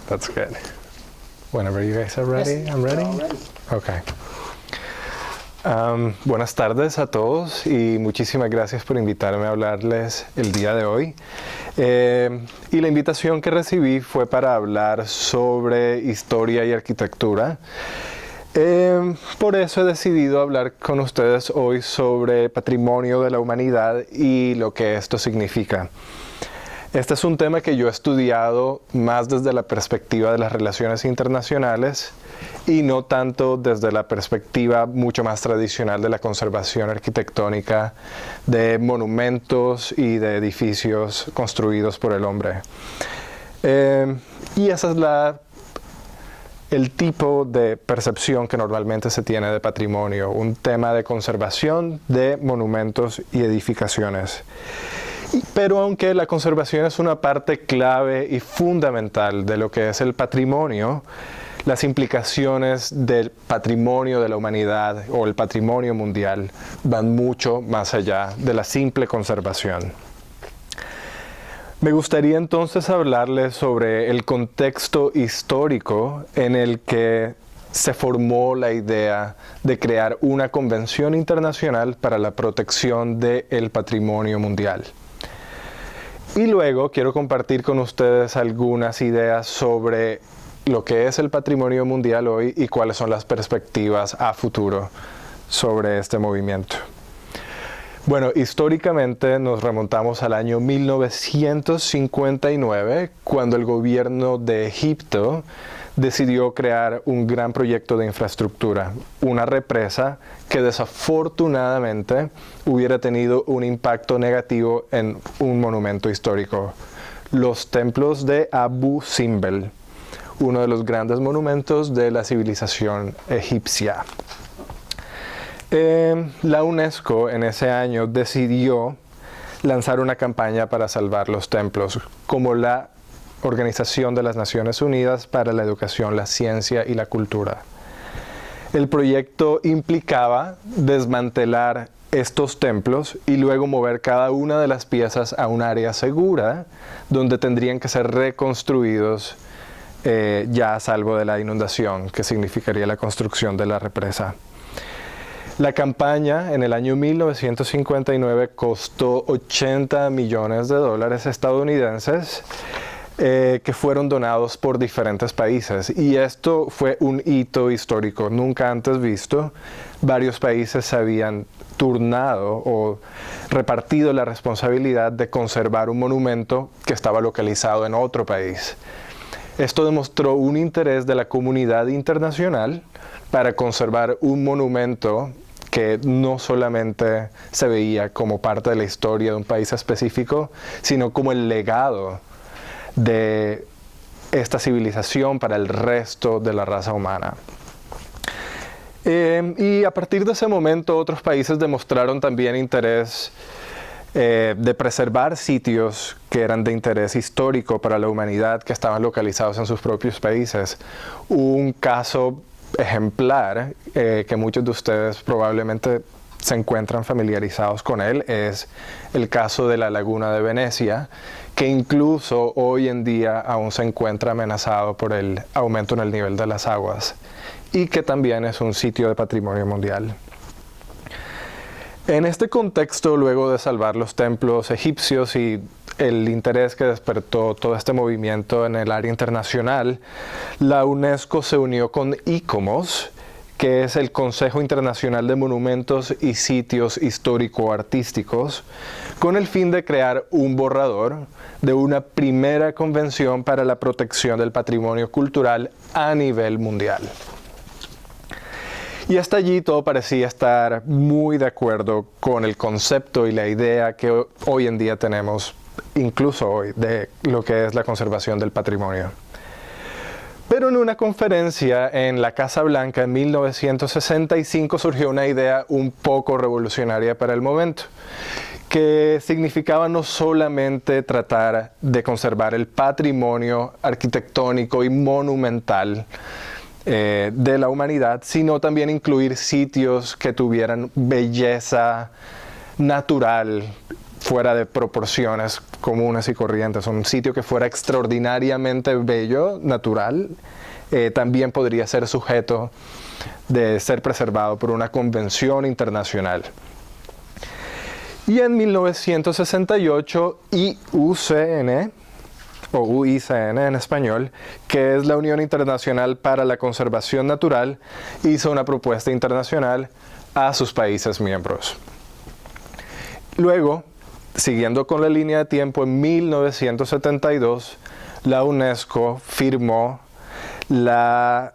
That's good. Whenever you guys are ready, Yes. I'm ready. We're all ready. Okay. Buenas tardes a todos y muchísimas gracias por invitarme a hablarles el día de hoy. Y la invitación que recibí fue para hablar sobre historia y arquitectura. Por eso he decidido hablar con ustedes hoy sobre patrimonio de la humanidad y lo que esto significa. Este es un tema que yo he estudiado más desde la perspectiva de las relaciones internacionales y no tanto desde la perspectiva mucho más tradicional de la conservación arquitectónica de monumentos y de edificios construidos por el hombre. Y esa es el tipo de percepción que normalmente se tiene de patrimonio, un tema de conservación de monumentos y edificaciones. Pero aunque la conservación es una parte clave y fundamental de lo que es el patrimonio, las implicaciones del patrimonio de la humanidad o el patrimonio mundial van mucho más allá de la simple conservación. Me gustaría entonces hablarles sobre el contexto histórico en el que se formó la idea de crear una convención internacional para la protección del patrimonio mundial. Y luego quiero compartir con ustedes algunas ideas sobre lo que es el patrimonio mundial hoy y cuáles son las perspectivas a futuro sobre este movimiento. Bueno, históricamente nos remontamos al año 1959, cuando el gobierno de Egipto decidió crear un gran proyecto de infraestructura, una represa que desafortunadamente hubiera tenido un impacto negativo en un monumento histórico, los templos de Abu Simbel, uno de los grandes monumentos de la civilización egipcia. La UNESCO en ese año decidió lanzar una campaña para salvar los templos, como la Organización de las Naciones Unidas para la Educación, la Ciencia y la Cultura. El proyecto implicaba desmantelar estos templos y luego mover cada una de las piezas a un área segura donde tendrían que ser reconstruidos ya a salvo de la inundación, que significaría la construcción de la represa. La campaña en el año 1959 costó $80 millones estadounidenses que fueron donados por diferentes países, y esto fue un hito histórico nunca antes visto. Varios países se habían turnado o repartido la responsabilidad de conservar un monumento que estaba localizado en otro país. Esto demostró un interés de la comunidad internacional para conservar un monumento que no solamente se veía como parte de la historia de un país específico, sino como el legado de esta civilización para el resto de la raza humana. Y a partir de ese momento otros países demostraron también interés de preservar sitios que eran de interés histórico para la humanidad, que estaban localizados en sus propios países. Un caso ejemplar que muchos de ustedes probablemente se encuentran familiarizados con él es el caso de la Laguna de Venecia, que incluso hoy en día aún se encuentra amenazado por el aumento en el nivel de las aguas y que también es un sitio de patrimonio mundial. En este contexto, luego de salvar los templos egipcios y el interés que despertó todo este movimiento en el área internacional, la UNESCO se unió con ICOMOS, que es el Consejo Internacional de Monumentos y Sitios Histórico-Artísticos, con el fin de crear un borrador de una primera convención para la protección del patrimonio cultural a nivel mundial. Y hasta allí todo parecía estar muy de acuerdo con el concepto y la idea que hoy en día tenemos, incluso hoy, de lo que es la conservación del patrimonio. Pero en una conferencia en la Casa Blanca en 1965 surgió una idea un poco revolucionaria para el momento, que significaba no solamente tratar de conservar el patrimonio arquitectónico y monumental de la humanidad, sino también incluir sitios que tuvieran belleza natural, fuera de proporciones comunes y corrientes, un sitio que fuera extraordinariamente bello, natural, también podría ser sujeto de ser preservado por una convención internacional. Y en 1968, IUCN, o UICN en español, que es la Unión Internacional para la Conservación Natural, hizo una propuesta internacional a sus países miembros. Luego, siguiendo con la línea de tiempo, en 1972, la UNESCO firmó la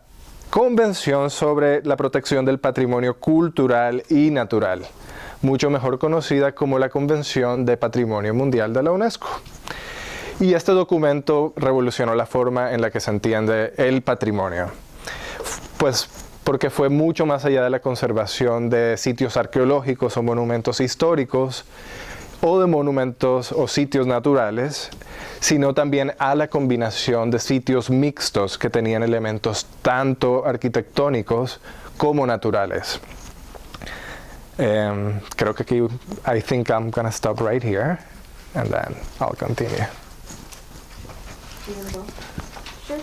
Convención sobre la Protección del Patrimonio Cultural y Natural, mucho mejor conocida como la Convención de Patrimonio Mundial de la UNESCO. Y este documento revolucionó la forma en la que se entiende el patrimonio, pues porque fue mucho más allá de la conservación de sitios arqueológicos o monumentos históricos, o de monumentos o sitios naturales, sino también a la combinación de sitios mixtos que tenían elementos tanto arquitectónicos como naturales. Creo que aquí, I think I'm gonna stop right here, and then I'll continue. Sure.